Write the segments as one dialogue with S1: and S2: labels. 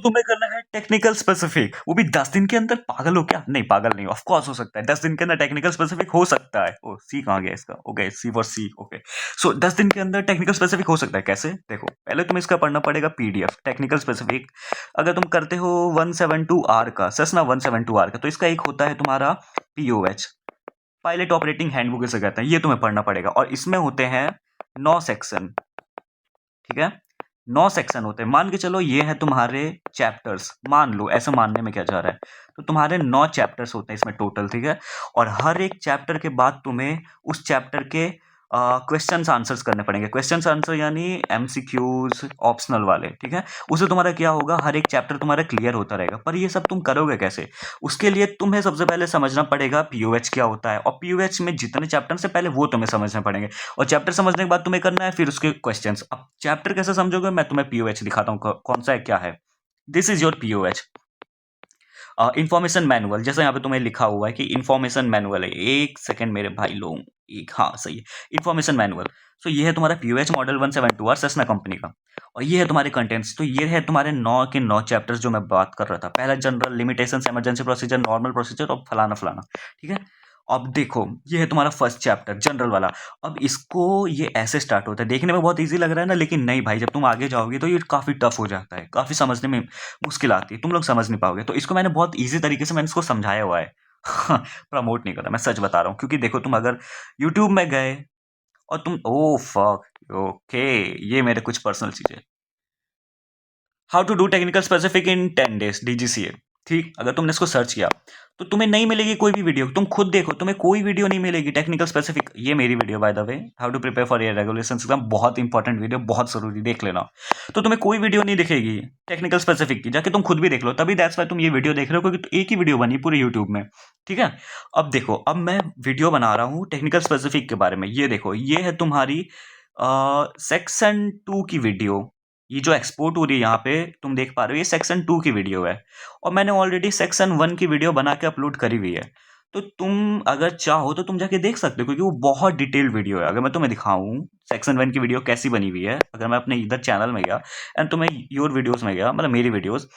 S1: तुम्हें करना है टेक्निकल स्पेसिफिक, वो भी 10 दिन के अंदर। पागल हो क्या? नहीं पागल नहीं, ऑफ कोर्स हो सकता है 10 दिन के अंदर टेक्निकल स्पेसिफिक हो सकता है। ओ सी कहाँ गया इसका? Okay C for C. Okay so 10 दिन के अंदर टेक्निकल स्पेसिफिक हो सकता है। कैसे? देखो पहले तुम्हें इसका पढ़ना पड़ेगा पीडीएफ टेक्निकल स्पेसिफिक। अगर तुम करते हो 172R का सेस्ना 172R का, तो इसका एक होता है तुम्हारा पीओएच, पायलट ऑपरेटिंग हैंडबुक इसे कहते हैं। ये तुम्हें पढ़ना पड़ेगा और इसमें होते हैं 9 सेक्शन। ठीक है, 9 सेक्शन होते हैं। मान के चलो ये है तुम्हारे चैप्टर्स, मान लो, ऐसा मानने में क्या जा रहा है, तो तुम्हारे 9 चैप्टर्स होते हैं इसमें टोटल। ठीक है, और हर एक चैप्टर के बाद तुम्हें उस चैप्टर के क्वेश्चंस आंसर्स करने पड़ेंगे। क्वेश्चंस आंसर यानी एमसीक्यूज ऑप्शनल वाले। ठीक है, उससे तुम्हारा क्या होगा, हर एक चैप्टर तुम्हारा क्लियर होता रहेगा। पर ये सब तुम करोगे कैसे? उसके लिए तुम्हें सबसे पहले समझना पड़ेगा पीओएच क्या होता है, और पीओएच में जितने चैप्टर से पहले वो तुम्हें समझने पड़ेंगे। और चैप्टर समझने के बाद तुम्हें करना है फिर उसके क्वेश्चंस। अब चैप्टर कैसे समझोगे, मैं तुम्हें पीओएच दिखाता हूँ कौन सा है क्या है। This is your pOH, information manual. जैसे यहाँ पे तुम्हें लिखा हुआ है कि इंफॉर्मेशन मैनुअल है। एक सेकंड मेरे भाई लोग, एक, हाँ सही है, इंफॉर्मेशन मैनुअल। सो ये है तुम्हारा pOH model 172R Cessna company का, और ये है तुम्हारे कंटेंट्स। तो ये है तुम्हारे 9 के 9 चैप्टर्स जो मैं बात कर रहा था। पहला general, limitations, emergency procedure, normal procedure और फलाना फलाना। ठीक है, अब देखो ये है तुम्हारा फर्स्ट चैप्टर जनरल वाला। अब इसको ये ऐसे स्टार्ट होता है, देखने में बहुत इजी लग रहा है ना, लेकिन नहीं भाई, जब तुम आगे जाओगे तो ये काफ़ी टफ हो जाता है, काफ़ी समझने में मुश्किल आती है, तुम लोग समझ नहीं पाओगे। तो इसको मैंने बहुत ईजी तरीके से मैंने इसको समझाया हुआ है। प्रमोट नहीं कर रहा, मैं सच बता रहा हूँ, क्योंकि देखो तुम अगर यूट्यूब में गए और तुम, ओ फक, ओके, ये मेरे कुछ पर्सनल चीज़ें। How to do technical specific in 10 days DGCA. ठीक, अगर तुमने इसको सर्च किया तो तुम्हें नहीं मिलेगी कोई भी वीडियो। तुम खुद देखो, तुम्हें कोई वीडियो नहीं मिलेगी टेक्निकल स्पेसिफिक। ये मेरी video by the way, how to prepare for air regulation exam, बहुत इंपॉर्टेंट वीडियो, बहुत जरूरी, देख लेना। तो तुम्हें कोई वीडियो नहीं दिखेगी टेक्निकल स्पेसिफिक की, जाके तुम खुद भी देख लो, तभी दैट्स वाई तुम ये वीडियो देख रहे हो, क्योंकि एक ही वीडियो बनी पूरे यूट्यूब में। ठीक है, अब देखो, अब मैं वीडियो बना रहा हूँ टेक्निकल स्पेसिफिक के बारे में। ये देखो, ये है तुम्हारी सेक्शन 2 की वीडियो। ये जो एक्सपोर्ट हो रही है यहाँ पे तुम देख पा रहे हो, ये सेक्शन 2 की वीडियो है, और मैंने ऑलरेडी सेक्शन 1 की वीडियो बना के अपलोड करी हुई है। तो तुम अगर चाहो तो तुम जाके देख सकते हो, क्योंकि वो बहुत डिटेल्ड वीडियो है। अगर मैं तुम्हें दिखाऊं सेक्शन 1 की वीडियो कैसी बनी हुई है, अगर मैं अपने इधर चैनल में गया एंड तुम्हें योर वीडियोस में गया, मतलब मेरी वीडियोस,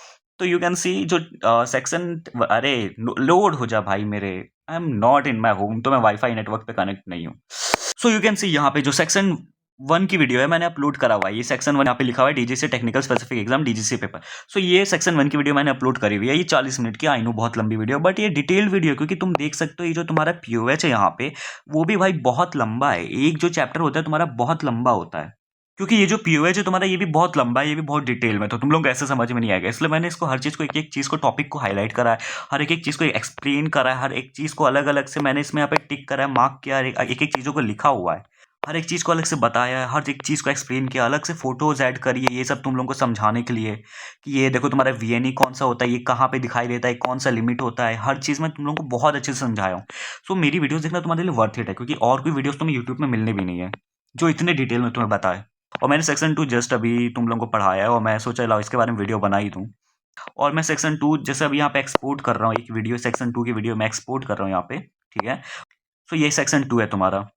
S1: तो यू कैन सी जो सेक्शन, अरे लोड हो जा भाई मेरे, I am not in my home, तो मैं वाईफाई नेटवर्क पे कनेक्ट नहीं हूँ। सो यू कैन सी यहाँ पे जो सेक्शन 1 की वीडियो है मैंने अपलोड करा हुआ है। ये सेक्शन 1 यहाँ पे लिखा हुआ है DGC technical specific exam DGC paper. So ये सेक्शन 1 की वीडियो मैंने अपलोड करी हुई है। ये 40 मिनट की, आई नो बहुत लंबी वीडियो, बट ये डिटेल्ड वीडियो, क्योंकि तुम देख सकते हो ये जो तुम्हारा पीओएच है यहाँ पे, वो भी भाई बहुत लंबा है। एक जो चैप्टर होता है तुम्हारा बहुत लंबा होता है, क्योंकि ये जो पीओएच है तुम्हारा, ये भी बहुत लंबा है, ये भी बहुत डिटेल में, तो तुम लोग ऐसे समझ में नहीं आएगा। इसलिए मैंने इसको हर चीज़ को, एक एक चीज़ को, टॉपिक को हाईलाइट करा है, हर एक एक चीज़ को एक्सप्लेन करा है, हर एक चीज़ को अलग अलग से मैंने इसमें यहाँ पे टिक करा है, मार्क किया है, एक एक चीज़ों को लिखा हुआ है, हर एक चीज़ को अलग से बताया है, हर एक चीज़ को एक्सप्लेन किया, अलग से फोटोज ऐड करी है, ये सब तुम लोगों को समझाने के लिए कि ये देखो तुम्हारा वीएनई कौन सा होता है, ये कहाँ पे दिखाई देता है, कौन सा लिमिट होता है, हर चीज़ में तुम लोगों को बहुत अच्छे से समझाया हूँ। सो मेरी वीडियोस देखना तुम्हारे लिए वर्थ इट है, क्योंकि और कोई वीडियोस तुम्हें यूट्यूब में मिलने भी नहीं है जो इतने डिटेल में तुम्हें बताए। और मैंने सेक्शन 2 जस्ट अभी तुम लोगों को पढ़ाया है, और मैं सोचा लाओ इसके बारे में वीडियो बना ही दूँ। और मैं सेक्शन 2 जैसे अभी यहाँ पे एक्सपोर्ट कर रहा हूँ, एक वीडियो सेक्शन 2 की वीडियो मैं एक्सपोर्ट कर रहा हूँ यहाँ पे। ठीक है, सो ये सेक्शन 2 है तुम्हारा।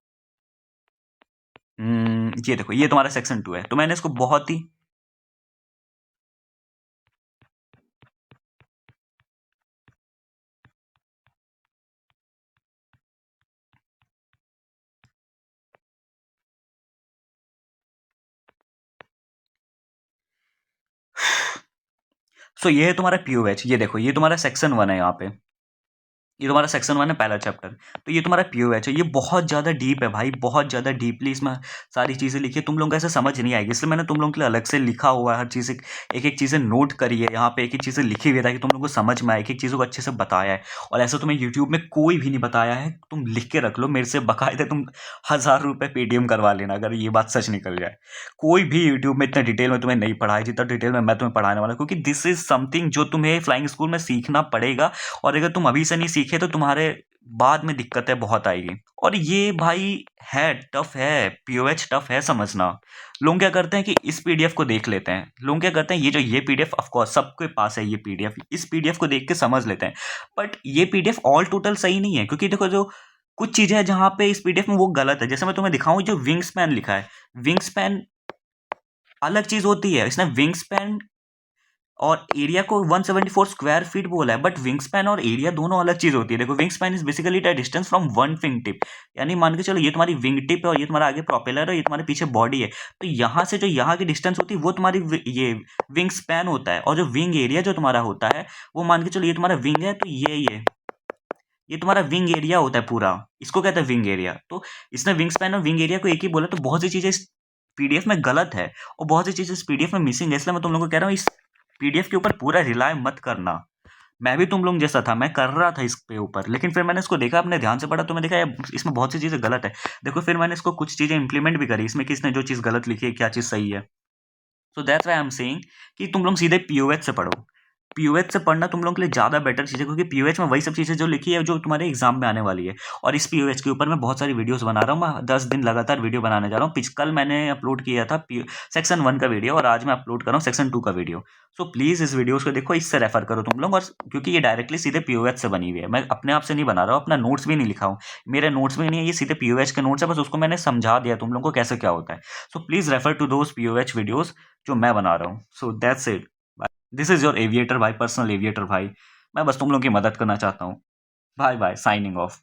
S1: ये देखो, ये तुम्हारा सेक्शन 2 है, तो मैंने इसको बहुत ही, सो ये है तुम्हारा पीओएच। ये देखो, ये तुम्हारा सेक्शन 1 है यहाँ पे, ये तुम्हारा सेक्शन 1 है, पहला चैप्टर। तो ये तुम्हारा पीओएच है। ये बहुत ज़्यादा डीप है भाई, बहुत ज़्यादा डीपली इसमें सारी चीज़ें लिखी है, तुम लोगों को ऐसे समझ नहीं आएगी, इसलिए मैंने तुम लोगों के लिए अलग से लिखा हुआ है, हर चीज़ एक एक चीज़ें नोट करी है यहाँ पे, एक एक चीज़ें लिखी हुई है, ताकि तुम लोगों को समझ में आए, एक एक चीज़ों को अच्छे से बताया है। और ऐसा तुम्हें यूट्यूब में कोई भी नहीं बताया है, तुम लिख के रख लो मेरे से, बाकायदे तुम 1000 रुपये पेटीएम करवा लेना अगर ये बात सच निकल जाए। कोई भी यूट्यूब में इतना डिटेल में तुम्हें नहीं पढ़ाया जितना डिटेल में मैं तुम्हें पढ़ाने वाला हूँ, क्योंकि दिस इज समथिंग जो तुम्हें फ्लाइंग स्कूल में सीखना पड़ेगा, और अगर तुम अभी से नहीं सीखे तो तुम्हारे बाद में दिक्कतें बहुत आएगी। और ये भाई है, टफ है, पीओएच टफ है समझना। लोग क्या करते हैं कि इस पीडीएफ को देख लेते हैं, लोग क्या करते हैं, ये जो ये पीडीएफ ऑफ कोर्स सबके पास है, ये पीडीएफ, इस पीडीएफ को देख के समझ लेते हैं, बट ये पीडीएफ ऑल टोटल सही नहीं है, क्योंकि देखो जो कुछ चीजें हैं जहां पे इस पीडीएफ में वो गलत है। जैसे मैं तुम्हें दिखाऊं, जो विंग स्पैन लिखा है, विंग स्पैन अलग चीज होती है, इसने विंग स्पैन और एरिया को 174 स्क्वायर फीट बोला है, बट विंग स्पैन और एरिया दोनों अलग चीज होती है। देखो, wing span is basically the distance from one wing tip, यानी मान के चलो ये तुम्हारी विंग टिप है और ये तुम्हारा आगे प्रोपेलर है, ये तुम्हारे पीछे बॉडी है, तो यहाँ से जो यहाँ की डिस्टेंस होती है वो तुम्हारी ये विंग स्पैन होता है। और जो विंग एरिया जो तुम्हारा होता है वो मान के चलो ये तुम्हारा विंग है, तो ये तुम्हारा विंग एरिया होता है पूरा, इसको कहते हैं विंग एरिया। तो इसने विंग स्पैन और विंग एरिया को एक ही बोला, तो बहुत सी चीजें इस पीडीएफ में गलत है और बहुत सी चीजें इस पीडीएफ में मिसिंग है, इसलिए मैं तुम लोगों को कह रहा हूँ इस पीडीएफ के ऊपर पूरा रिलाय मत करना। मैं भी तुम लोग जैसा था, मैं कर रहा था इस पे ऊपर, लेकिन फिर मैंने इसको देखा, अपने ध्यान से पढ़ा, तो मैं देखा यार इसमें बहुत सी चीजें गलत है। देखो, फिर मैंने इसको कुछ चीजें इंप्लीमेंट भी करी इसमें, किसने जो चीज गलत लिखी है, क्या चीज सही है। So that's why I am saying कि तुम लोग सीधे पीओएच से पढ़ो। पीओएच से पढ़ना तुम लोगों के लिए ज़्यादा बेटर चीज़ है, क्योंकि पीओएच में वही सब चीज़ें जो लिखी है जो तुम्हारे एग्जाम में आने वाली है। और इस पीओएच के ऊपर मैं बहुत सारी वीडियोस बना रहा हूँ, मैं 10 दिन लगातार वीडियो बनाने जा रहा हूँ। कल मैंने अपलोड किया था सेक्शन 1 का वीडियो, और आज मैं अपलोड कर रहा हूँ सेक्शन 2 का वीडियो। सो प्लीज़ इस वीडियोस को देखो, इससे रेफर करो तुम लोग, और क्योंकि ये डायरेक्टली सीधे पीओएच से बनी हुई है, मैं अपने आप से नहीं बना रहा हूँ, अपना नोट्स भी नहीं लिखा हूँ, मेरे नोट्स भी नहीं है, ये सीधे पीओएच के नोट्स है, बस उसको मैंने समझा दिया तुम लोगों को कैसे क्या होता है। So please refer to those POH videos जो मैं बना रहा हूँ। So that's it. This is your aviator भाई, पर्सनल एविएटर भाई। मैं बस तुम लोगों की मदद करना चाहता हूँ। Bye bye, signing of.